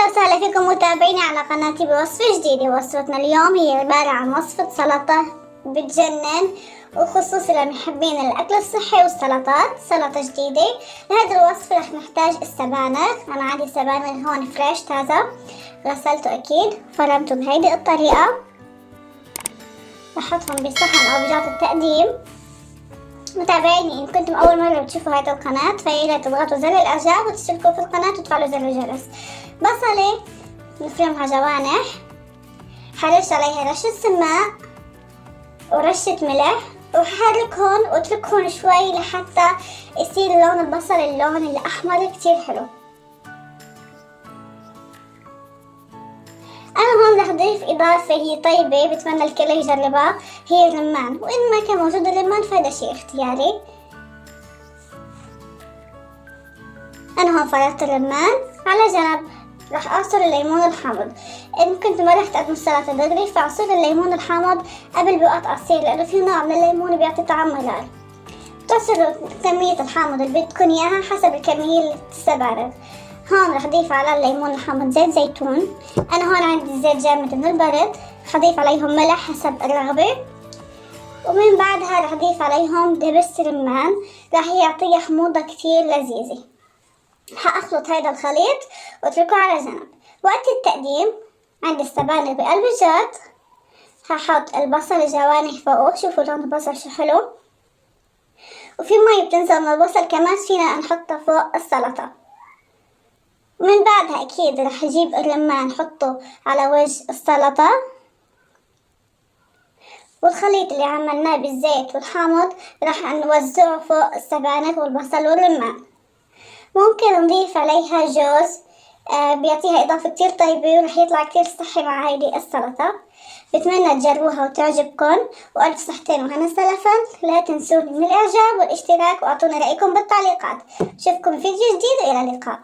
وسهلا فيكم متابعيني على قناتي بوصفة جديدة. وصفتنا اليوم هي عبارة عن وصفة سلطة بتجنن، وخصوصي لمحبين الأكل الصحي والسلطات. سلطة جديدة. لهذه الوصفة رح نحتاج السبانخ. أنا عندي سبانخ هون فريش تازة، غسلته أكيد، فرمته بهيدي الطريقة. بحطهم بصحن أو بجاط التقديم. متابعيني إن كنتم أول مرة بتشوفوا هذه القناة فياريت تضغطوا زر الإعجاب وتشتركوا في القناة وتفعلوا زر الجرس. بصلة نفرمها جوانح، حرش عليها رشة سماق ورشة ملح، وحركهم واتركهم شوي لحتى يصير لون البصل اللون الأحمر كتير حلو. أنا هون رح أضيف إضافة هي طيبة بتمنى الكل يجربها، هي الرمان، وإن ما كان موجود الرمان فهذا شيء اختياري. أنا هون فرطت الرمان على جنب. رح أعصر الليمون الحامض. إن كنت ما رح تقدموا السلطة دغري فأعصر الليمون الحامض قبل بوقت عصير، لأنه في نوع من الليمون بيعطي طعم مرار. بتعصروا كمية الحامض اللي بدكم إياها حسب الكمية السبانخ. هون رح أضيف على الليمون الحامض زيت زيتون. أنا هون عندي زيت جامد من البرد، رح أضيف عليهم ملح حسب الرغبة، ومن بعدها رح أضيف عليهم دبس رمان، رح يعطيها حموضة كتير لذيذة. هأخلط هيدا الخليط واتركه على جنب. وقت التقديم عندي السبانخ بقلب الجاط، هحط البصل الجوانح فوقه. شوفوا لون البصل شو حلو، وفي مي بتنزل من البصل كمان فينا نحطها فوق السلطة. من بعدها أكيد رح أجيب الرمان نحطه على وجه السلطة، والخليط اللي عملناه بالزيت والحامض رح نوزعه فوق السبانخ والبصل والرمان. ممكن نضيف عليها جوز، بيعطيها إضافة كتير طيبة ورح يطلع كتير صحي مع هيدي السلطة. بتمنى تجربوها وتعجبكم، وألف صحتين وهنا سلفا. لا تنسوني من الإعجاب والاشتراك، وأعطونا رأيكم بالتعليقات. أشوفكم في فيديو جديد وإلى اللقاء.